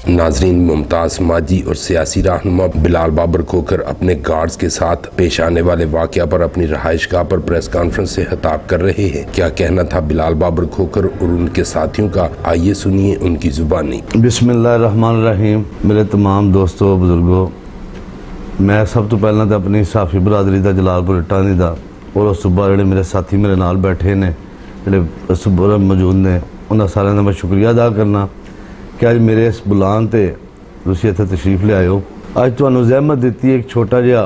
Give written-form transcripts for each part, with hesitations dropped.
नाजरीन, मुमताज़ माजी और सियासी रहनुमा बिलाल बाबर खोखर अपने गार्ड्स के साथ पेश आने वाले वाक़या पर अपनी रहायशगाह पर प्रेस कॉन्फ्रेंस से खिताब कर रहे हैं। क्या कहना था बिलाल बाबर खोखर और उनके साथियों का, आइए सुनिए उनकी जुबानी। बिस्मिल्लाहिर्रहमानिर्रहीम। मेरे तमाम दोस्तों बुजुर्गों, मैं सब तो पहला तो अपनी साफी बरादरी का जलालपुर इटानी का और उस सुबह जो मेरे साथी मेरे नाल बैठे ने जो सुबह मौजूद ने उन्होंने सारे का मैं शुक्रिया अदा करना कि अज मेरे इस बुलान से तुसीं इत्थे तशरीफ ले आए हो। अज तुहानूं ज़हमत दी एक छोटा जिहा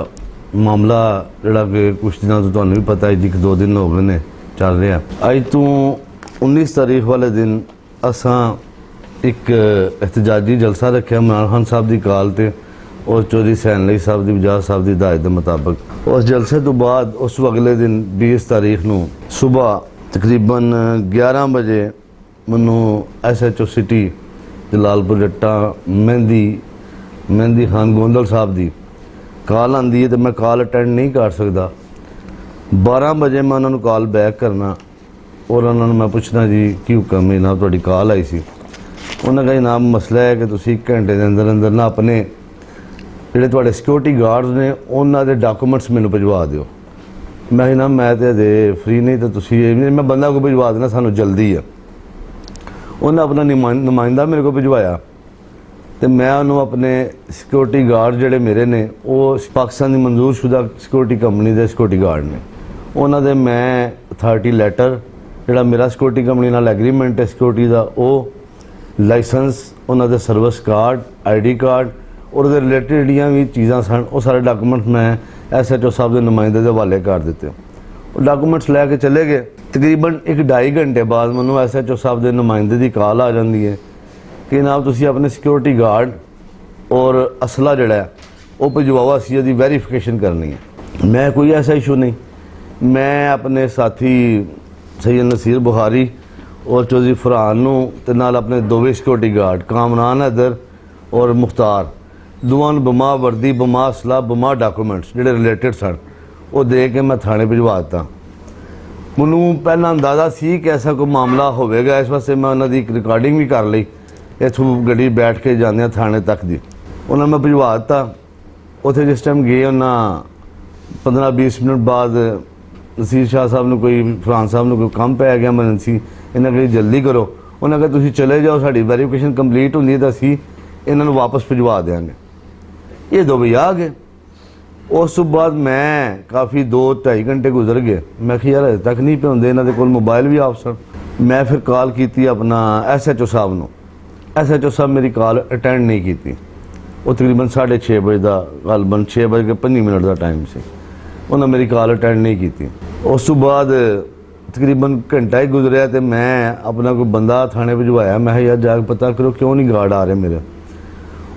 मामला जिहड़ा कि कुछ दिनों तो तुहानूं भी पता है, जी 2 दिन हो गए ने चल रहा। अज तो 19 तारीख वाले दिन असां एक एहतजाजी जलसा रखा इमरान खान साहब की काल ते और चौधरी सैन अली साहब की वजाहत साहब की हिदायत के मुताबिक। उस जलसे तो बाद उस अगले दिन 20 तारीख नूं सुबह तकरीबन 11 बजे मैनू SHO सिटी जलालपुर जट्टा मेहंदी खान गोंदल साहब की कॉल आती है तो मैं कॉल अटेंड नहीं कर सकता। 12 बजे मैं उन्होंने कॉल बैक करना और उन्होंने मैं पूछना जी की हुक्म है ना, थोड़ी कॉल आई सी। उन्होंने कहा जनाब मसला है कि तुसी घंटे के अंदर अंदर ना अपने ਜਿਹੜੇ ਤੁਹਾਡੇ ਸਿਕਿਉਰਿਟੀ ਗਾਰਡਸ ਨੇ ਉਹਨਾਂ ਦੇ ਡਾਕੂਮੈਂਟਸ ਮੈਨੂੰ ਭਿਜਵਾ ਦਿਓ। ਮੈਂ ਕਿਹਾ ਨਾ ਮੈਂ ਤੇ ਅਜੇ ਫ੍ਰੀ ਨਹੀਂ, ਤਾਂ ਤੁਸੀਂ ਮੈਂ ਬੰਦਾ ਕੋ ਭਿਜਵਾ ਦੇਣਾ, ਸਾਨੂੰ ਜਲਦੀ ਆ। ਉਹਨੇ ਆਪਣਾ ਨੁਮਾਇੰਦਾ ਮੇਰੇ ਕੋਲ ਭਿਜਵਾਇਆ ਤੇ ਮੈਂ ਉਹਨੂੰ ਆਪਣੇ ਸਿਕਿਉਰਿਟੀ ਗਾਰਡ ਜਿਹੜੇ ਮੇਰੇ ਨੇ ਉਹ ਪਾਕਿਸਤਾਨ ਦੀ ਮਨਜ਼ੂਰਸ਼ੁਦਾ ਸਿਕਿਉਰਿਟੀ ਕੰਪਨੀ ਦੇ ਸਿਕਿਉਰਿਟੀ ਗਾਰਡ ਨੇ, ਉਹਨਾਂ ਦੇ ਮੈਂ ਅਥਾਰਟੀ ਲੈਟਰ ਜਿਹੜਾ ਮੇਰਾ ਸਿਕਿਉਰਿਟੀ ਕੰਪਨੀ ਨਾਲ ਐਗਰੀਮੈਂਟ ਹੈ ਸਿਕਿਉਰਿਟੀ ਦਾ, ਉਹ ਲਾਇਸੈਂਸ, ਉਹਨਾਂ ਦੇ ਸਰਵਿਸ ਕਾਰਡ, ID ਕਾਰਡ और उहदे रिलेटिड जिहड़ियां भी चीज़ां सन वो सारे डॉकूमेंट मैं SHO साहब के नुमाइंदे के हवाले कर दिते। वो डॉकूमेंट्स लैके चले गए। तकरीबन 1-2.5 घंटे बाद मैनू SHO साहब के नुमाइंदे की कॉल आ जाती है कि जनाब तुसीं अपने सिक्योरिटी गार्ड और असला जिहड़ा वो भिजवाओ, असीं इहदी वेरीफिकेशन करनी है। मैं कोई ऐसा इशू नहीं, मैं अपने साथी सैयद नसीर बुखारी और चौधरी फरहान नूं ते नाल अपने दोवें सिक्योरिटी गार्ड कामरान हैदर और मुख्तार दोवां बमा वर्दी, बमा असला, बमा डॉकूमेंट्स जिहड़े रिलेटिड सन वो दे के मैं थाने भिजवा दिता। मैनू पहला अंदाज़ा सी कि ऐसा कोई मामला होवेगा, इस वास्ते मैं उन्होंने एक रिकॉर्डिंग भी कर ली इत्थों गड्डी बैठ के जाने थाने तक दी। उन्होंने मैं भिजवा दिता। उत्थे जिस टाइम गए उन्हें 15-20 मिनट बाद नसीर शाह साहब ने कोई फरहान साहब ने कोई काम पै गया एमरजेंसी, इन्हें कही जल्दी करो। उन्हें कहा तुसीं चले जाओ, साड़ी वेरीफिकेशन कंप्लीट होंदी है तो असीं इन्होंने वापस भिजवा देंगे। ये 2 बजे आ गए। उस बाद मैं काफ़ी 2-2.5 घंटे गुजर गए। मैं कि यार अजे तक नहीं पहुँचे, इन्होंने कोल मोबाइल भी ऑफ सन। मैं फिर कॉल की अपना SHO साहब नूं। SHO साहब मेरी कॉल अटेंड नहीं की। वो तकरीबन 6:30 बजे का गलबन 6:05 का टाइम से उन्होंने मेरी कॉल अटेंड नहीं की। उस बाद तकरीबन घंटा ही गुजरिया तो मैं अपना कोई बंदा थाने भिजवाया। मैं यार जाके पता करो क्यों नहीं गार्ड आ रहे मेरे।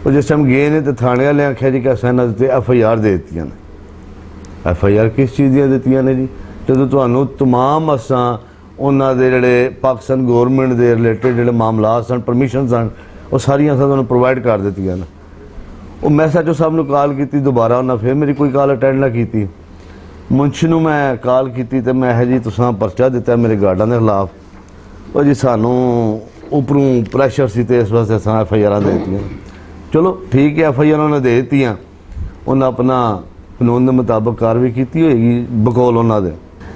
और जिस टाइम गए ने तो थाने वाले आख्या जी कि असां इन्हां ते FIR दे दी ने। FIR किस चीज़ दी दी ने जी, जो तुहानूं तमाम असां उन्हां दे जिहड़े पाकिस्तान गौरमेंट के रिलेटिड जिहड़े मामला सन, परमिशन सन, वो सारियां असां तुहानूं प्रोवाइड कर दित्तियां ने। वो मैं SHO साहब नूं कॉल की दोबारा, उन्हें फिर मेरी कोई कॉल अटेंड ना की। मुंशी नूं मैं कॉल की तो मैं जी तुसां परचा दिता मेरे गार्डां के खिलाफ। और जी सानूं उपरों प्रैशर सी ते इस वास्ते असां FIR दे दित्तियां। चलो ठीक है, FIR उन्होंने दे दी, उन्हें अपना कानून के मुताबिक कार्रवाई की होगी बकौल उन्होंने।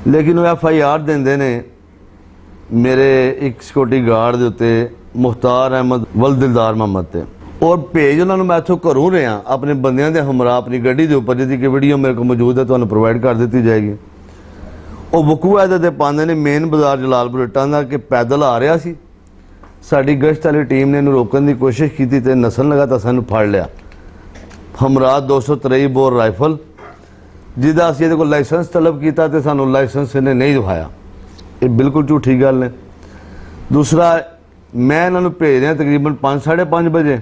लेकिन वो FIR देंदे ने मेरे एक सिक्योरिटी गार्ड के उत्ते मुख्तार अहमद वल दिलदार मोहम्मद ते, और भेज उन्होंने मैं इत्थों घरों रहा अपने बंदियां दे हमरा अपनी गड्डी के उपर, जिसकी वीडियो मेरे को मौजूद है, तो प्रोवाइड कर दी जाएगी। वो वकूआ दे पाते ने मेन बाजार जलालपुर इटां दा कि पैदल आ रहा सी। साड़ी गश्त वाली टीम ने इन्हूं रोकण की कोशिश की तो नसन लगा तो सानूं फड़ लिया। हमरा 223 बोर राइफल जिहदा असीं इहदे कोल लाइसेंस तलब किया तो सानूं लाइसेंस इन्हें नहीं दिखाया। ये बिल्कुल झूठी गल है। दूसरा मैं इन्होंने भेज रहा तकरीबन 5-5:30 बजे,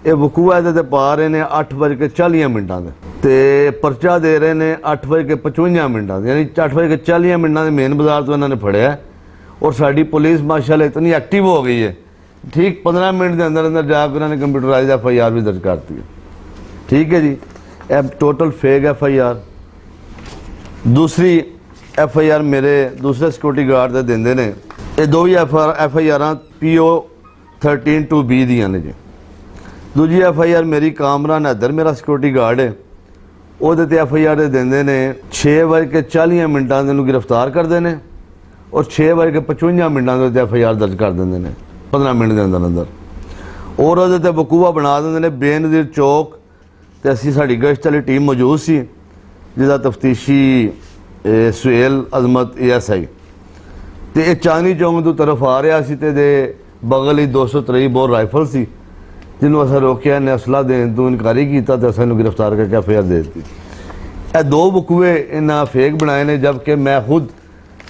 ये वकूआ इहदे पा रहे हैं 8:40 ते परचा दे रहे हैं 8:55, यानी 8:40 मेन बाजार तो इन्होंने फड़िया। और साड़ी पुलिस माशाल्लाह इतनी एक्टिव हो गई है, ठीक 15 मिनट के अंदर अंदर जाकर उन्होंने कंप्यूटराइज FIR भी दर्ज करती है। ठीक है जी, अब टोटल फेक FIR दूसरी FIR मेरे दूसरे सिक्योरिटी गार्ड दे देंदे ने, ये दो ही FIR PO 13-2B ਦੀਆਂ ਨੇ जी। दूजी FIR मेरी कामरान हैदर मेरा सिक्योरिटी गार्ड है, ਉਹਦੇ ਤੇ FIR ਦੇ ਦਿੰਦੇ ਨੇ 6:40 ਦੇ ਨੂੰ गिरफ्तार ਕਰਦੇ ਨੇ और 6:55 ਦੇ ਉੱਤੇ FIR ਦਰਜ ਕਰ ਦਿੰਦੇ ਨੇ 15 ਮਿੰਟ ਦੇ ਅੰਦਰ और ਉਹਦੇ ਤੇ ਵਕੂਆ ਬਣਾ ਦਿੰਦੇ ਨੇ। ਬੇਨਜ਼ੀਰ ਚੌਕ ਤੇ ਅਸੀਂ ਸਾਡੀ ਗਸ਼ਤ ਵਾਲੀ ਟੀਮ ਮੌਜੂਦ ਸੀ, ਜਿਹਦਾ ਤਫਤੀਸ਼ੀ ਸੁਹੇਲ ਅਜ਼ਮਤ ASI ਤੇ ਇਹ ਚਾਂਦਨੀ ਚੌਂਕ ਤੋਂ ਤਰਫ ਆ ਰਿਹਾ ਸੀ ਤੇ ਦੇ ਬਗਲ ਹੀ 223 ਬੋਰ ਰਾਈਫਲ ਸੀ, ਜਿਹਨੂੰ ਅਸਾਂ ਰੋਕਿਆ ਨੇ ਅਸਲਾ ਦੇਣ ਤੋਂ ਇਨਕਾਰੀ ਕੀਤਾ ਤੇ ਅਸਾਂ ਨੂੰ ਗ੍ਰਿਫਤਾਰ ਕਰਕੇ FIR ਦੇ ਦਿੱਤੀ। ਇਹ ਦੋ ਵਕੂਏ ਇਹਨਾਂ ਫੇਕ ਬਣਾਏ ਨੇ, ਜਦਕਿ ਮੈਂ ਖੁਦ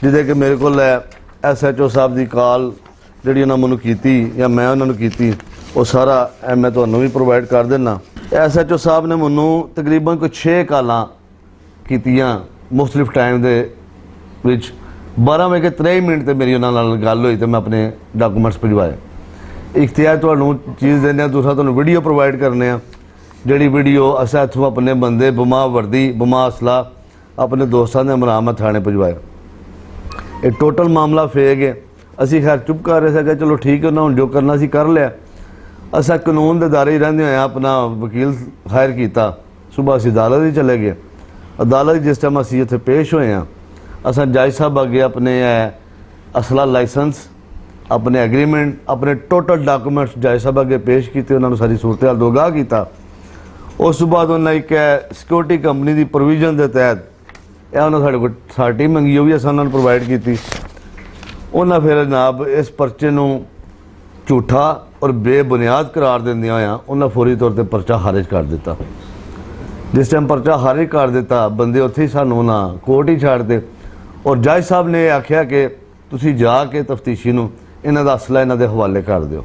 ਜਿਹਦੇ ਕਿ ਮੇਰੇ ਕੋਲ SHO ਸਾਹਿਬ ਦੀ ਕਾਲ ਜਿਹੜੀ ਉਹਨਾਂ ਮੈਨੂੰ ਕੀਤੀ ਜਾਂ ਮੈਂ ਉਹਨਾਂ ਨੂੰ ਕੀਤੀ, ਉਹ ਸਾਰਾ ਮੈਂ ਤੁਹਾਨੂੰ ਵੀ ਪ੍ਰੋਵਾਈਡ ਕਰ ਦਿੰਦਾ। SHO ਸਾਹਿਬ ਨੇ ਮੈਨੂੰ ਤਕਰੀਬਨ ਕੋਈ 6 ਕਾਲਾਂ ਕੀਤੀਆਂ ਮੁxtਲਿਫ ਟਾਈਮ ਦੇ ਵਿੱਚ। 12:23 ਤੇ ਮੇਰੀ ਉਹਨਾਂ ਨਾਲ ਗੱਲ ਹੋਈ ਤੇ ਮੈਂ ਆਪਣੇ ਡਾਕੂਮੈਂਟਸ ਭਿਜਵਾਏ। ਇਖਤਿਆਰ ਤੁਹਾਨੂੰ ਚੀਜ਼ ਦਿੰਦੇ ਹਾਂ, ਦੂਸਰਾ ਤੁਹਾਨੂੰ ਵੀਡੀਓ ਪ੍ਰੋਵਾਈਡ ਕਰਨੇ ਆ, ਜਿਹੜੀ ਵੀਡੀਓ ਅਸਾਂ ਇੱਥੋਂ ਆਪਣੇ ਬੰਦੇ ਬਮਾ ਵਰਦੀ ਬਮਾ ਅਸਲਾ ਆਪਣੇ ਦੋਸਤਾਂ ਦੇ ਮਰਾਮਤ ਥਾਣੇ ਭਿਜਵਾਏ। ਇਹ ਟੋਟਲ ਮਾਮਲਾ ਫੇਕ ਹੈ। ਅਸੀਂ ਖੈਰ ਚੁੱਪ ਕਰ ਰਹੇ ਸੀ, ਚਲੋ ਠੀਕ ਹੈ, ਉਹਨਾਂ ਹੁਣ ਜੋ ਕਰਨਾ ਸੀ ਕਰ ਲਿਆ। ਅਸਾਂ ਕਾਨੂੰਨ ਦੇ ਦਾਇਰੇ ਰਹਿੰਦੇ ਹੋਏ ਆਪਣਾ ਵਕੀਲ ਹਾਇਰ ਕੀਤਾ। ਸੁਬਾਹ ਅਸੀਂ ਅਦਾਲਤ ਹੀ ਚਲੇ ਗਏ। ਅਦਾਲਤ ਜਿਸ ਟਾਈਮ ਅਸੀਂ ਇੱਥੇ ਪੇਸ਼ ਹੋਏ ਹਾਂ, ਅਸਾਂ ਜੱਜ ਸਾਹਿਬ ਅੱਗੇ ਆਪਣੇ ਅਸਲਾ ਲਾਇਸੈਂਸ, ਆਪਣੇ ਐਗਰੀਮੈਂਟ, ਆਪਣੇ ਟੋਟਲ ਡਾਕੂਮੈਂਟਸ ਜੱਜ ਸਾਹਿਬ ਅੱਗੇ ਪੇਸ਼ ਕੀਤੇ, ਉਹਨਾਂ ਨੂੰ ਸਾਰੀ ਸੂਰਤ ਹਾਲ ਤੋਂ ਆਗਾਹ ਕੀਤਾ। ਉਸ ਤੋਂ ਬਾਅਦ ਉਹਨਾਂ ਇੱਕ ਸਿਕਿਉਰਿਟੀ ਕੰਪਨੀ ਦੀ ਪ੍ਰੋਵੀਜ਼ਨ ਦੇ ਤਹਿਤ ਇਹ ਉਹਨਾਂ ਸਾਡੇ ਕੋਲ ਸਾਰਟੀ ਮੰਗੀ, ਉਹ ਵੀ ਅਸਾਂ ਉਹਨਾਂ ਨੂੰ ਪ੍ਰੋਵਾਈਡ ਕੀਤੀ। ਉਹਨਾਂ ਫਿਰ ਜਨਾਬ ਇਸ ਪਰਚੇ ਨੂੰ ਝੂਠਾ ਔਰ ਬੇਬੁਨਿਆਦ ਕਰਾਰ ਦਿੰਦਿਆਂ ਹੋਇਆਂ ਉਹਨਾਂ ਫੌਰੀ ਤੌਰ ਤੇ ਪਰਚਾ ਖਾਰਿਜ ਕਰ ਦਿੱਤਾ। ਜਿਸ ਟਾਈਮ ਪਰਚਾ ਖਾਰਿਜ ਕਰ ਦਿੱਤਾ, ਬੰਦੇ ਉੱਥੇ ਹੀ ਸਾਨੂੰ ਨਾ ਕੋਰਟ ਹੀ ਛੱਡ ਦੇ ਔਰ ਜੱਜ ਸਾਹਿਬ ਨੇ ਆਖਿਆ ਕਿ ਤੁਸੀਂ ਜਾ ਕੇ ਤਫਤੀਸ਼ੀ ਨੂੰ ਇਹਨਾਂ ਦਾ ਅਸਲਾ ਇਹਨਾਂ ਦੇ ਹਵਾਲੇ ਕਰ ਦਿਓ।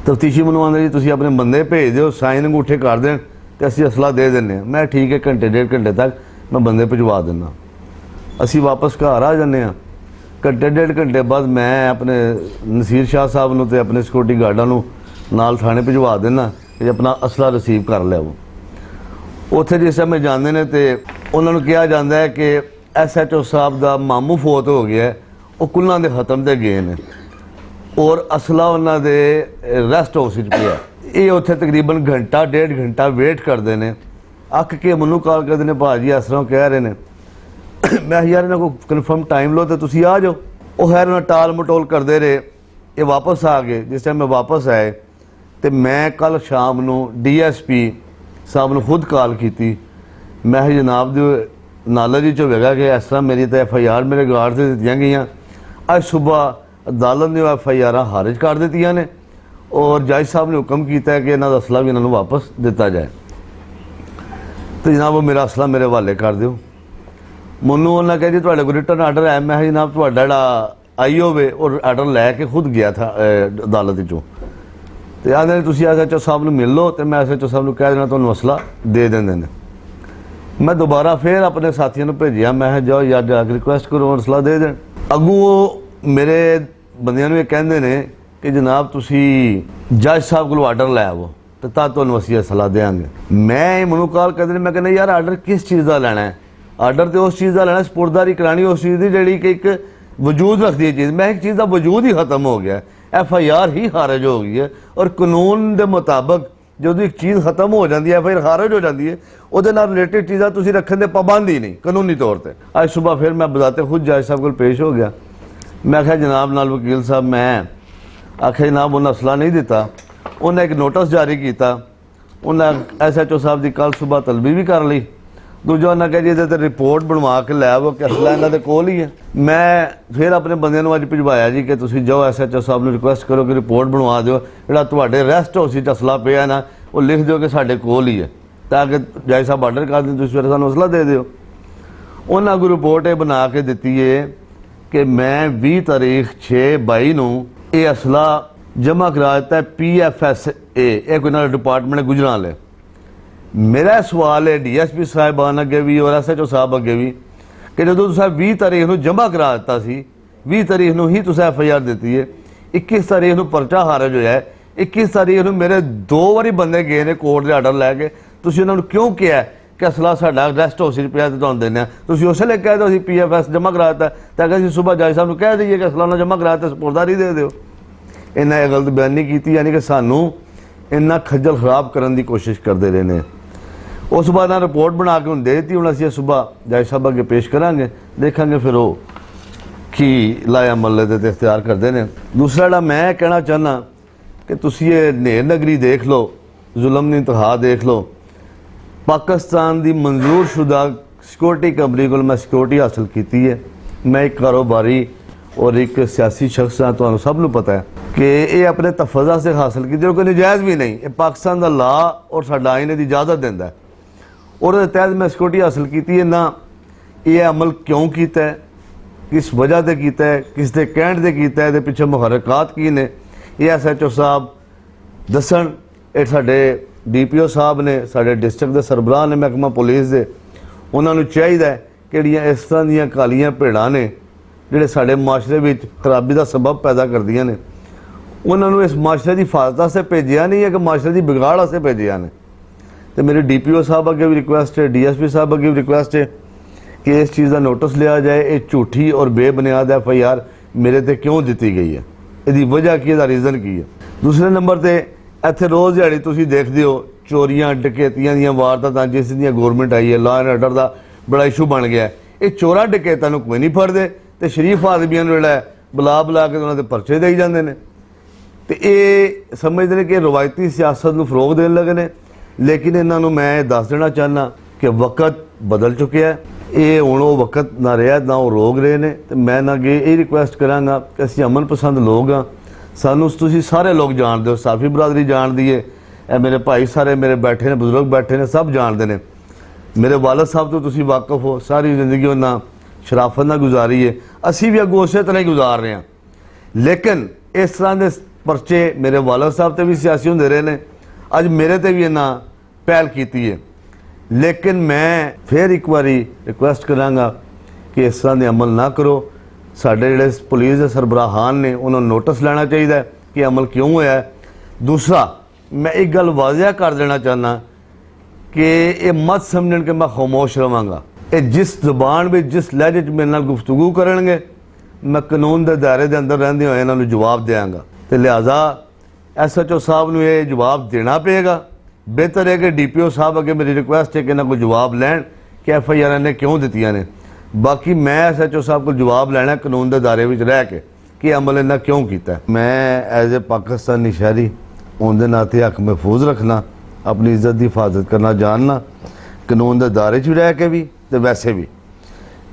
ਤਫਤੀਸ਼ੀ ਮੈਨੂੰ ਆਂਦੇ ਜੀ ਤੁਸੀਂ ਆਪਣੇ ਬੰਦੇ ਭੇਜ ਦਿਓ, ਸਾਈਨ ਅੰਗੂਠੇ ਕਰ ਦੇਣ ਤੇ ਅਸੀਂ ਅਸਲਾ ਦੇ ਦਿੰਦੇ ਹਾਂ। ਮੈਂ ਠੀਕ ਹੈ, ਘੰਟੇ ਡੇਢ ਘੰਟੇ ਤੱਕ ਮੈਂ ਬੰਦੇ ਭਿਜਵਾ ਦਿੰਦਾ। ਅਸੀਂ ਵਾਪਸ ਘਰ ਆ ਜਾਂਦੇ ਹਾਂ। ਘੰਟੇ ਡੇਢ ਘੰਟੇ ਬਾਅਦ ਮੈਂ ਆਪਣੇ ਨਸੀਰ ਸ਼ਾਹ ਸਾਹਿਬ ਨੂੰ ਤੇ ਆਪਣੇ ਸਿਕਿਉਰਿਟੀ ਗਾਰਡਾਂ ਨੂੰ ਨਾਲ ਥਾਣੇ ਭਿਜਵਾ ਦਿੰਦਾ ਕਿ ਆਪਣਾ ਅਸਲਾ ਰਿਸੀਵ ਕਰ ਲਿਆਓ। ਉੱਥੇ ਜਿਸ ਸਮੇਂ ਜਾਂਦੇ ਨੇ ਤੇ ਉਹਨਾਂ ਨੂੰ ਕਿਹਾ ਜਾਂਦਾ ਹੈ ਕਿ SHO ਸਾਹਿਬ ਦਾ ਮਾਮੂ ਫੌਤ ਹੋ ਗਿਆ, ਉਹ ਕੁੱਲਾਂ ਦੇ ਖਤਮ ਤੇ ਗਏ ਨੇ ਔਰ ਅਸਲਾ ਉਹਨਾਂ ਦੇ ਰੈਸਟ ਹਾਊਸ ਵਿੱਚ ਪਿਆ। ਇਹ ਉੱਥੇ ਤਕਰੀਬਨ ਘੰਟਾ ਡੇਢ ਘੰਟਾ ਵੇਟ ਕਰਦੇ ਨੇ। ਅੱਕ ਕੇ ਮੈਨੂੰ ਕਾਲ ਕਰਦੇ ਨੇ, ਭਾਜੀ ਇਸ ਤਰ੍ਹਾਂ ਕਹਿ ਰਹੇ ਨੇ। ਮੈਂ ਯਾਰ ਇਹਨਾਂ ਕੋਲ ਕਨਫਰਮ ਟਾਈਮ ਲਓ ਤੇ ਤੁਸੀਂ ਆ ਜਾਓ। ਉਹ ਖੈਰ ਉਹਨਾਂ ਟਾਲ ਮਟੋਲ ਕਰਦੇ ਰਹੇ। ਇਹ ਵਾਪਸ ਆ ਗਏ। ਜਿਸ ਟਾਈਮ ਮੈਂ ਵਾਪਸ ਆਏ ਤੇ ਮੈਂ ਕੱਲ ਸ਼ਾਮ ਨੂੰ DSP ਸਾਹਿਬ ਨੂੰ ਖੁਦ ਕਾਲ ਕੀਤੀ। ਮੈਂ ਜਨਾਬ ਦੇ ਨਾਲਜ 'ਚ ਹੋਵੇਗਾ ਕਿ ਇਸ ਤਰ੍ਹਾਂ ਮੇਰੀ ਤਾਂ FIR ਮੇਰੇ ਗਾਰਡ 'ਤੇ ਦਿੱਤੀਆਂ ਗਈਆਂ। ਅੱਜ ਸਵੇਰ ਅਦਾਲਤ ਨੇ FIR ਖਾਰਿਜ ਕਰ ਦਿੱਤੀਆਂ ਨੇ ਔਰ ਜੱਜ ਸਾਹਿਬ ਨੇ ਹੁਕਮ ਕੀਤਾ ਕਿ ਇਹਨਾਂ ਦਾ ਅਸਲਾ ਵੀ ਇਹਨਾਂ ਨੂੰ ਵਾਪਸ ਦਿੱਤਾ ਜਾਏ। ਤੇ ਜਨਾਬ ਉਹ ਮੇਰਾ ਅਸਲਾ ਮੇਰੇ ਹਵਾਲੇ ਕਰ ਦਿਓ। ਮੈਨੂੰ ਉਹਨਾਂ ਕਿਹਾ ਜੀ ਤੁਹਾਡੇ ਕੋਲ ਰਿਟਰਨ ਆਰਡਰ ਹੈ। ਮੈਂ ਜਨਾਬ ਤੁਹਾਡਾ ਜਿਹੜਾ IO ਵੇ ਉਹ ਆਰਡਰ ਲੈ ਕੇ ਖੁਦ ਗਿਆ ਥਾ ਅਦਾਲਤ 'ਚੋਂ ਤੇ ਆਂਦੇ ਤੁਸੀਂ SHO ਸਾਹਿਬ ਨੂੰ ਮਿਲ ਲਓ ਤੇ ਮੈਂ SHO ਸਾਹਿਬ ਨੂੰ ਕਹਿ ਦੇਣਾ ਤੁਹਾਨੂੰ ਅਸਲਾ ਦੇ ਦਿੰਦੇ ਨੇ। ਮੈਂ ਦੁਬਾਰਾ ਫਿਰ ਆਪਣੇ ਸਾਥੀਆਂ ਨੂੰ ਭੇਜਿਆ। ਮੈਂ ਜਾਓ ਯਾਰ ਜਾ ਕੇ ਰਿਕੁਐਸਟ ਕਰੋ ਅਸਲਾ ਦੇ ਦੇਣ। ਅੱਗੋਂ ਉਹ ਮੇਰੇ ਬੰਦਿਆਂ ਨੂੰ ਇਹ ਕਹਿੰਦੇ ਨੇ ਕਿ ਜਨਾਬ ਤੁਸੀਂ ਜੱਜ ਸਾਹਿਬ ਕੋਲ ਆਰਡਰ ਲੈ ਆਵੋ ਤੇ ਤਾਂ ਤੁਹਾਨੂੰ ਅਸੀਂ ਅਸਲਾ ਦੇਵਾਂਗੇ। ਮੈਂ ਮੈਨੂੰ ਕਾਲ ਕਰਦੇ ਨੇ, ਮੈਂ ਕਹਿੰਦਾ ਯਾਰ ਆਰਡਰ ਕਿਸ ਚੀਜ਼ ਦਾ ਲੈਣਾ ਹੈ? ਆਰਡਰ ਤੇ ਉਸ ਚੀਜ਼ ਦਾ ਲੈਣਾ, ਸਪੁਰਦਾਰੀ ਕਰਾਣੀ ਉਸ ਚੀਜ਼ ਦੀ ਜਿਹੜੀ ਕਿ ਇੱਕ ਵਜੂਦ ਰੱਖਦੀ ਹੈ ਚੀਜ਼। ਮੈਂ ਇੱਕ ਚੀਜ਼ ਦਾ ਵਜੂਦ ਹੀ ਖਤਮ ਹੋ ਗਿਆ, FIR ਹੀ ਖਾਰਜ ਹੋ ਗਈ ਹੈ ਔਰ ਕਾਨੂੰਨ ਦੇ ਮੁਤਾਬਕ ਜਦੋਂ ਇੱਕ ਚੀਜ਼ ਖਤਮ ਹੋ ਜਾਂਦੀ ਹੈ, FIR ਖਾਰਜ ਹੋ ਜਾਂਦੀ ਹੈ, ਉਹਦੇ ਨਾਲ ਰਿਲੇਟਿਡ ਚੀਜ਼ਾਂ ਤੁਸੀਂ ਰੱਖਣ ਦੇ ਪਾਬੰਦ ਹੀ ਨਹੀਂ ਕਾਨੂੰਨੀ ਤੌਰ ਤੇ। ਅੱਜ ਸਵੇਰ ਫਿਰ ਮੈਂ ਬਜ਼ਾਤੇ ਖੁਦ ਜੱਜ ਸਾਹਿਬ ਕੋਲ ਪੇਸ਼ ਹੋ ਗਿਆ। ਮੈਂ ਕਿਹਾ ਜਨਾਬ ਨਾਲ ਵਕੀਲ ਸਾਹਿਬ ਮੈਂ ਆਖਿਆ ਜਨਾਬ ਉਹਨਾਂ ਅਸਲਾ ਨਹੀਂ ਦਿੱਤਾ। ਉਹਨੇ ਇੱਕ ਨੋਟਿਸ ਜਾਰੀ ਕੀਤਾ। ਉਹਨਾਂ SHO ਸਾਹਿਬ ਦੀ ਕੱਲ ਸਵੇਰ ਤਲਬੀ ਵੀ ਕਰ ਲਈ। ਦੂਜਾ ਉਹਨਾਂ ਕਿਹਾ ਜੀ ਇਹਦੇ ਤੇ ਰਿਪੋਰਟ ਬਣਵਾ ਕੇ ਲੈ ਆਵੋ ਕਿ ਅਸਲਾ ਇਹਨਾਂ ਦੇ ਕੋਲ ਹੀ ਹੈ। ਮੈਂ ਫਿਰ ਆਪਣੇ ਬੰਦਿਆਂ ਨੂੰ ਅੱਜ ਭਿਜਵਾਇਆ ਜੀ ਕਿ ਤੁਸੀਂ ਜਾਓ SHO ਸਾਹਿਬ ਨੂੰ ਰਿਕੁਐਸਟ ਕਰੋ ਕਿ ਰਿਪੋਰਟ ਬਣਵਾ ਦਿਓ, ਜਿਹੜਾ ਤੁਹਾਡੇ ਰੈਸਟ ਹਾਊਸ 'ਚ ਅਸਲਾ ਪਿਆ ਨਾ ਉਹ ਲਿਖ ਦਿਓ ਕਿ ਸਾਡੇ ਕੋਲ ਹੀ ਹੈ, ਤਾਂ ਕਿ ਜੱਜ ਸਾਹਿਬ ਆਰਡਰ ਕਰ ਦੇਣ ਤੁਸੀਂ ਸਾਨੂੰ ਅਸਲਾ ਦੇ ਦਿਓ। ਉਹਨਾਂ ਕੋਲ ਰਿਪੋਰਟ ਇਹ ਬਣਾ ਕੇ ਦਿੱਤੀ ਹੈ ਕਿ ਮੈਂ 20 ਤਾਰੀਖ 6/22 ਨੂੰ ਇਹ ਅਸਲਾ ਜਮ੍ਹਾਂ ਕਰਾ ਦਿੱਤਾ PFSA, ਇਹ ਕੋਈ ਨਾਲ ਡਿਪਾਰਟਮੈਂਟ ਗੁਜਰਾਲ ਹੈ। ਮੇਰਾ ਸਵਾਲ ਹੈ DSP ਸਾਹਿਬਾਨ ਅੱਗੇ ਵੀ ਔਰ SHO ਸਾਹਿਬ ਅੱਗੇ ਵੀ ਕਿ ਜਦੋਂ ਤੁਸੀਂ 20 ਤਾਰੀਖ ਨੂੰ ਜਮ੍ਹਾਂ ਕਰਾ ਦਿੱਤਾ ਸੀ, 20 ਤਾਰੀਖ ਨੂੰ ਹੀ ਤੁਸੀਂ FIR ਦਿੱਤੀ ਹੈ, 21 ਤਾਰੀਖ ਨੂੰ ਪਰਚਾ ਖਾਰਜ ਹੋਇਆ ਹੈ, 21 ਤਾਰੀਖ ਨੂੰ ਮੇਰੇ 2 ਵਾਰੀ ਬੰਦੇ ਗਏ ਨੇ ਕੋਰਟ ਦੇ ਆਰਡਰ ਲੈ ਕੇ, ਤੁਸੀਂ ਉਹਨਾਂ ਨੂੰ ਕਿਉਂ ਕਿਹਾ ਕਿ ਅਸਲਾ ਸਾਡਾ ਰੈਸਟ ਹਾਊਸ 'ਚ ਪਿਆ ਤੇ ਤੁਹਾਨੂੰ ਦਿੰਦੇ ਹਾਂ। ਤੁਸੀਂ ਉਸ ਵੇਲੇ ਕਹਿ ਦਿਓ ਅਸੀਂ PFS ਜਮ੍ਹਾਂ ਕਰਾਤਾ, ਤਾਂ ਅਗਰ ਅਸੀਂ ਸਵੇਰ ਜੱਜ ਸਾਹਿਬ ਨੂੰ ਕਹਿ ਦਈਏ ਕਿ ਅਸਲਾ ਉਹਨਾਂ ਜਮ੍ਹਾਂ ਕਰਾਤਾ, ਸਪੁਰਦਾਰੀ ਦੇ ਦਿਓ। ਇਹਨਾਂ ਇਹ ਗਲਤ ਬਿਆਨ ਨਹੀਂ ਕੀਤੀ, ਯਾਨੀ ਕਿ ਸਾਨੂੰ ਇੰਨਾ ਖੱਜਲ ਖਰਾਬ ਕਰਨ ਦੀ ਕੋਸ਼ਿਸ਼ ਕਰਦੇ ਰਹੇ ਨੇ। ਉਸ ਤੋਂ ਬਾਅਦ ਨਾਲ ਰਿਪੋਰਟ ਬਣਾ ਕੇ ਹੁਣ ਦੇ ਦਿੱਤੀ, ਹੁਣ ਅਸੀਂ ਸਵੇਰ ਜੱਜ ਸਾਹਿਬ ਅੱਗੇ ਪੇਸ਼ ਕਰਾਂਗੇ, ਦੇਖਾਂਗੇ ਫਿਰ ਉਹ ਕੀ ਲਾਇਆ ਮੱਲੇ ਦੇ ਇਖਤਿਆਰ ਕਰਦੇ ਨੇ। ਦੂਸਰਾ ਜਿਹੜਾ ਮੈਂ ਕਹਿਣਾ ਚਾਹੁੰਦਾ ਕਿ ਤੁਸੀਂ ਇਹ ਨੇਰ ਨਗਰੀ ਦੇਖ ਲਓ, ਜ਼ੁਲਮ ਦੀ ਇੰਤਹਾ ਦੇਖ ਲਓ। ਪਾਕਿਸਤਾਨ ਦੀ ਮਨਜ਼ੂਰ ਸ਼ੁਦਾ ਸਿਕਿਉਰਿਟੀ ਕੰਪਨੀ ਕੋਲ ਮੈਂ ਸਿਕਿਉਰਿਟੀ ਹਾਸਲ ਕੀਤੀ ਹੈ। ਮੈਂ ਇੱਕ ਕਾਰੋਬਾਰੀ ਔਰ ਇੱਕ ਸਿਆਸੀ ਸ਼ਖਸ ਹਾਂ, ਤੁਹਾਨੂੰ ਸਭ ਨੂੰ ਪਤਾ ਹੈ ਕਿ ਇਹ ਆਪਣੇ ਤਫਜ਼ ਵਾਸਤੇ ਹਾਸਲ ਕੀਤੀ, ਉਹ ਕੋਈ ਨਜਾਇਜ਼ ਵੀ ਨਹੀਂ। ਇਹ ਪਾਕਿਸਤਾਨ ਦਾ ਲਾ ਔਰ ਸਾਡਾ ਆਈਨ ਦੀ ਇਜਾਜ਼ਤ ਦਿੰਦਾ ਹੈ, ਔਰ ਉਹਦੇ ਤਹਿਤ ਮੈਂ ਸਿਕਿਉਰਿਟੀ ਹਾਸਲ ਕੀਤੀ ਹੈ। ਨਾ ਇਹ ਅਮਲ ਕਿਉਂ ਕੀਤਾ ਹੈ, ਕਿਸ ਵਜ੍ਹਾ ਤੇ ਕੀਤਾ ਹੈ, ਕਿਸ ਦੇ ਕਹਿਣ ਤੇ ਕੀਤਾ ਹੈ, ਇਹਦੇ ਪਿੱਛੇ ਮੁਹਰਕਾਤ ਕੀ ਨੇ, ਇਹ SHO ਸਾਹਿਬ ਦੱਸਣ। ਇਹ ਸਾਡੇ DPO ਸਾਹਿਬ ਨੇ, ਸਾਡੇ ਡਿਸਟ੍ਰਿਕਟ ਦੇ ਸਰਬਰਾਹ ਨੇ ਮਹਿਕਮਾ ਪੁਲਿਸ ਦੇ, ਉਹਨਾਂ ਨੂੰ ਚਾਹੀਦਾ ਹੈ ਕਿਹੜੀਆਂ ਇਸ ਤਰ੍ਹਾਂ ਦੀਆਂ ਕਾਲੀਆਂ ਭੇੜਾਂ ਨੇ ਜਿਹੜੇ ਸਾਡੇ ਮਾਸ਼ਰੇ ਵਿੱਚ ਖਰਾਬੀ ਦਾ ਸਬਬ ਪੈਦਾ ਕਰਦੀਆਂ ਨੇ, ਉਹਨਾਂ ਨੂੰ ਇਸ ਮਾਸ਼ਰੇ ਦੀ ਹਿਫਾਜ਼ਤ ਵਾਸਤੇ ਭੇਜਿਆ ਨਹੀਂ ਹੈ ਕਿ ਮਾਸ਼ਰੇ ਦੀ ਵਿਗਾੜ ਵਾਸਤੇ ਭੇਜਿਆ ਨੇ। ਤੇ ਮੇਰੀ DPO ਸਾਹਿਬ ਅੱਗੇ ਵੀ ਰਿਕੁਐਸਟ ਹੈ, DSP ਸਾਹਿਬ ਅੱਗੇ ਵੀ ਰਿਕੁਐਸਟ ਹੈ ਕਿ ਇਸ ਚੀਜ਼ ਦਾ ਨੋਟਿਸ ਲਿਆ ਜਾਏ। ਇਹ ਝੂਠੀ ਔਰ ਬੇਬੁਨਿਆਦ FIR ਮੇਰੇ ਤੇ ਕਿਉਂ ਦਿੱਤੀ ਗਈ ਹੈ, ਇਹਦੀ ਵਜ੍ਹਾ ਕੀ, ਇਹਦਾ ਰੀਜ਼ਨ ਕੀ ਹੈ। ਦੂਸਰੇ ਨੰਬਰ ਤੇ ਇੱਥੇ ਰੋਜ਼ ਦਿਹਾੜੀ ਤੁਸੀਂ ਦੇਖਦੇ ਹੋ ਚੋਰੀਆਂ ਡਕੈਤੀਆਂ ਦੀਆਂ ਵਾਰਦਾਤਾਂ, ਜਿਸ ਦੀਆਂ ਗੌਰਮੈਂਟ ਆਈ ਹੈ, ਲਾਅ ਐਂਡ ਆਰਡਰ ਦਾ ਬੜਾ ਇਸ਼ੂ ਬਣ ਗਿਆ। ਇਹ ਚੋਰਾਂ ਡਕੈਤਾਂ ਨੂੰ ਕੋਈ ਨਹੀਂ ਫੜਦੇ ਤੇ ਸ਼ਰੀਫ ਆਦਮੀਆਂ ਨੂੰ ਜਿਹੜਾ ਬੁਲਾ ਕੇ ਉਹਨਾਂ ਦੇ ਪਰਚੇ ਦੇਈ ਜਾਂਦੇ ਨੇ। ਤੇ ਇਹ ਸਮਝਦੇ ਨੇ ਕਿ ਰਵਾਇਤੀ ਸਿਆਸਤ ਨੂੰ ਫਰੋਗ ਦੇਣ ਲੱਗੇ ਨੇ। ਲੇਕਿਨ ਇਹਨਾਂ ਨੂੰ ਮੈਂ ਇਹ ਦੱਸ ਦੇਣਾ ਚਾਹੁੰਦਾ ਕਿ ਵਕਤ ਬਦਲ ਚੁੱਕਿਆ। ਇਹ ਹੁਣ ਉਹ ਵਕਤ ਨਾ ਰਿਹਾ, ਨਾ ਉਹ ਰੋਕ ਰਹੇ ਨੇ। ਤੇ ਮੈਂ ਨਾ ਅੱਗੇ ਇਹ ਰਿਕੁਐਸਟ ਕਰਾਂਗਾ ਕਿ ਅਸੀਂ ਅਮਨ ਪਸੰਦ ਲੋਕ ਹਾਂ, ਸਾਨੂੰ ਤੁਸੀਂ ਸਾਰੇ ਲੋਕ ਜਾਣਦੇ ਹੋ, ਸਾਫੀ ਬਰਾਦਰੀ ਜਾਣਦੀ ਹੈ, ਇਹ ਮੇਰੇ ਭਾਈ ਸਾਰੇ ਮੇਰੇ ਬੈਠੇ ਨੇ, ਬਜ਼ੁਰਗ ਬੈਠੇ ਨੇ, ਸਭ ਜਾਣਦੇ ਨੇ। ਮੇਰੇ ਵਾਲਦ ਸਾਹਿਬ ਤੋਂ ਤੁਸੀਂ ਵਾਕਿਫ ਹੋ, ਸਾਰੀ ਜ਼ਿੰਦਗੀ ਉਹਨਾਂ ਸ਼ਰਾਫਤ ਨਾਲ ਗੁਜ਼ਾਰੀ ਹੈ, ਅਸੀਂ ਵੀ ਅੱਗੋਂ ਉਸੇ ਤਰ੍ਹਾਂ ਹੀ ਗੁਜ਼ਾਰ ਰਹੇ ਹਾਂ। ਲੇਕਿਨ ਇਸ ਤਰ੍ਹਾਂ ਦੇ ਪਰਚੇ ਮੇਰੇ ਵਾਲਦ ਸਾਹਿਬ ਤੇ ਵੀ ਸਿਆਸੀ ਹੁੰਦੇ ਰਹੇ ਨੇ, ਅੱਜ ਮੇਰੇ ਤੇ ਵੀ ਇਹਨਾਂ ਪਹਿਲ ਕੀਤੀ ਹੈ। ਲੇਕਿਨ ਮੈਂ ਫਿਰ ਇੱਕ ਵਾਰੀ ਰਿਕੁਐਸਟ ਕਰਾਂਗਾ ਕਿ ਇਸ ਤਰ੍ਹਾਂ ਦੇ ਅਮਲ ਨਾ ਕਰੋ। ਸਾਡੇ ਜਿਹੜੇ ਪੁਲਿਸ ਦੇ ਸਰਬਰਾਹਾਨ ਨੇ ਉਹਨਾਂ ਨੂੰ ਨੋਟਿਸ ਲੈਣਾ ਚਾਹੀਦਾ ਹੈ ਕਿ ਅਮਲ ਕਿਉਂ ਹੋਇਆ ਹੈ। ਦੂਸਰਾ, ਮੈਂ ਇੱਕ ਗੱਲ ਵਾਜ਼ਿਹ ਕਰ ਦੇਣਾ ਚਾਹੁੰਦਾ ਕਿ ਇਹ ਮਤ ਸਮਝਣ ਕਿ ਮੈਂ ਖਾਮੋਸ਼ ਰਵਾਂਗਾ। ਇਹ ਜਿਸ ਜ਼ੁਬਾਨ ਵਿੱਚ, ਜਿਸ ਲਹਿਜੇ 'ਚ ਮੇਰੇ ਨਾਲ ਗੁਫ਼ਤਗੂ ਕਰਨਗੇ, ਮੈਂ ਕਾਨੂੰਨ ਦੇ ਦਾਇਰੇ ਦੇ ਅੰਦਰ ਰਹਿੰਦੇ ਹੋਏ ਇਹਨਾਂ ਨੂੰ ਜਵਾਬ ਦਿਆਂਗਾ। ਤੇ ਲਿਹਾਜ਼ਾ SHO ਸਾਹਿਬ ਨੂੰ ਇਹ ਜਵਾਬ ਦੇਣਾ ਪਏਗਾ। ਬਿਹਤਰ ਹੈ ਕਿ DPO ਸਾਹਿਬ ਅੱਗੇ ਮੇਰੀ ਰਿਕੁਐਸਟ ਹੈ ਕਿ ਇਹਨਾਂ ਕੋਲ ਜਵਾਬ ਲੈਣ ਕਿ FIR ਨੇ ਕਿਉਂ ਦਿੱਤੀਆਂ ਨੇ। ਬਾਕੀ ਮੈਂ SHO ਸਾਹਿਬ ਕੋਲ ਜਵਾਬ ਲੈਣਾ ਕਾਨੂੰਨ ਦੇ ਦਾਇਰੇ ਵਿੱਚ ਰਹਿ ਕੇ ਕਿ ਅਮਲ ਇਹਨਾਂ ਕਿਉਂ ਕੀਤਾ। ਮੈਂ ਐਜ਼ ਏ ਪਾਕਿਸਤਾਨੀ ਸ਼ਹਿਰੀ ਉਹਦੇ ਨਾਤੇ ਹੱਕ ਮਹਿਫੂਜ਼ ਰੱਖਣਾ, ਆਪਣੀ ਇੱਜ਼ਤ ਦੀ ਹਿਫਾਜ਼ਤ ਕਰਨਾ ਜਾਣਨਾ, ਕਾਨੂੰਨ ਦੇ ਦਾਇਰੇ 'ਚ ਰਹਿ ਕੇ ਵੀ ਤੇ ਵੈਸੇ ਵੀ।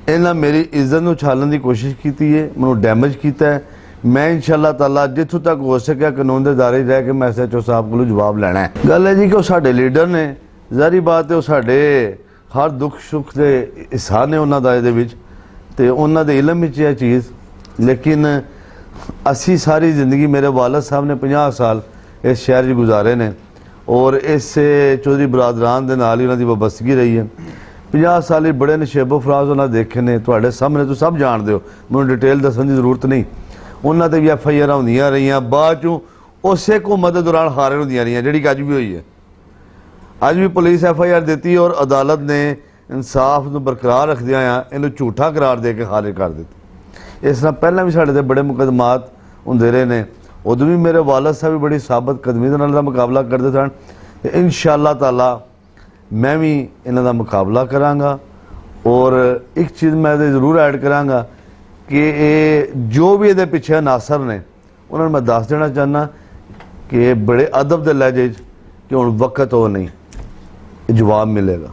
ਇਹਨਾਂ ਮੇਰੀ ਇੱਜ਼ਤ ਨੂੰ ਛਾਲਣ ਦੀ ਕੋਸ਼ਿਸ਼ ਕੀਤੀ ਹੈ, ਮੈਨੂੰ ਡੈਮੇਜ ਕੀਤਾ ਹੈ। ਮੈਂ ਇਨਸ਼ਾਅੱਲਾ ਤਾਲਾ ਜਿੱਥੋਂ ਤੱਕ ਹੋ ਸਕਿਆ ਕਾਨੂੰਨ ਦੇ ਦਾਇਰੇ 'ਚ ਰਹਿ ਕੇ ਮੈਂ SHO ਸਾਹਿਬ ਕੋਲੋਂ ਜਵਾਬ ਲੈਣਾ ਹੈ। ਗੱਲ ਹੈ ਜੀ ਕਿ ਉਹ ਸਾਡੇ ਲੀਡਰ ਨੇ, ਜ਼ਾਹਰੀ ਬਾਤ ਹੈ ਉਹ ਸਾਡੇ ਹਰ ਦੁੱਖ ਸੁੱਖ ਦੇ ਹਿੱਸਾ ਨੇ ਉਹਨਾਂ ਦਾ ਇਹਦੇ ਵਿੱਚ, ਤੇ ਉਹਨਾਂ ਦੇ ਇਲਮ ਵਿੱਚ ਇਹ ਚੀਜ਼। ਲੇਕਿਨ ਅਸੀਂ ਸਾਰੀ ਜ਼ਿੰਦਗੀ, ਮੇਰੇ ਵਾਲਦ ਸਾਹਿਬ ਨੇ 50 ਸਾਲ ਇਸ ਸ਼ਹਿਰ 'ਚ ਗੁਜ਼ਾਰੇ ਨੇ ਔਰ ਇਸ ਚੌਧਰੀ ਬਰਾਦਰਾਨ ਦੇ ਨਾਲ ਹੀ ਉਹਨਾਂ ਦੀ ਵਾਬਸਤਗੀ ਰਹੀ ਹੈ। 50 ਸਾਲ ਹੀ ਬੜੇ ਨਸ਼ੇਬੋ ਫਰਾਜ਼ ਉਹਨਾਂ ਦੇਖੇ ਨੇ, ਤੁਹਾਡੇ ਸਾਹਮਣੇ ਤੁਸੀਂ ਸਭ ਜਾਣਦੇ ਹੋ, ਮੈਨੂੰ ਡਿਟੇਲ ਦੱਸਣ ਦੀ ਜ਼ਰੂਰਤ ਨਹੀਂ। ਉਹਨਾਂ ਤੇ ਵੀ FIR ਹੁੰਦੀਆਂ ਰਹੀਆਂ, ਬਾਅਦ 'ਚੋਂ ਉਸੇ ਹੁਕੂਮਤ ਦੇ ਦੌਰਾਨ ਹਾਰੇ ਹੁੰਦੀਆਂ ਰਹੀਆਂ, ਜਿਹੜੀ ਕਿ ਅੱਜ ਵੀ ਹੋਈ ਹੈ। ਅੱਜ ਵੀ ਪੁਲਿਸ FIR ਦਿੱਤੀ ਔਰ ਅਦਾਲਤ ਨੇ ਇਨਸਾਫ ਨੂੰ ਬਰਕਰਾਰ ਰੱਖਦਿਆਂ ਆ ਇਹਨੂੰ ਝੂਠਾ ਕਰਾਰ ਦੇ ਕੇ ਖਾਰਿਜ ਕਰ ਦਿੱਤਾ। ਇਸ ਤਰ੍ਹਾਂ ਪਹਿਲਾਂ ਵੀ ਸਾਡੇ ਤੇ ਬੜੇ ਮੁਕੱਦਮਾਤ ਹੁੰਦੇ ਰਹੇ ਨੇ, ਉਦੋਂ ਵੀ ਮੇਰੇ ਵਾਲਦ ਸਾਹਿਬ ਵੀ ਬੜੀ ਸਾਬਤ ਕਦਮੀ ਦੇ ਨਾਲ ਦਾ ਮੁਕਾਬਲਾ ਕਰਦੇ ਸਨ। ਤੇ ਇਨਸ਼ਾਅੱਲਾ ਤਾਲਾ ਮੈਂ ਵੀ ਇਹਨਾਂ ਦਾ ਮੁਕਾਬਲਾ ਕਰਾਂਗਾ। ਔਰ ਇੱਕ ਚੀਜ਼ ਮੈਂ ਇਹਦੇ ਜ਼ਰੂਰ ਐਡ ਕਰਾਂਗਾ ਕਿ ਇਹ ਜੋ ਵੀ ਇਹਦੇ ਪਿੱਛੇ ਅਨਾਸਰ ਨੇ ਉਹਨਾਂ ਨੂੰ ਮੈਂ ਦੱਸ ਦੇਣਾ ਚਾਹੁੰਦਾ ਕਿ ਬੜੇ ਅਦਬ ਦੇ ਲਹਿਜੇ 'ਚ ਕਿ ਹੁਣ ਵਕਤ ਉਹ ਨਹੀਂ, ਜਵਾਬ ਮਿਲੇਗਾ।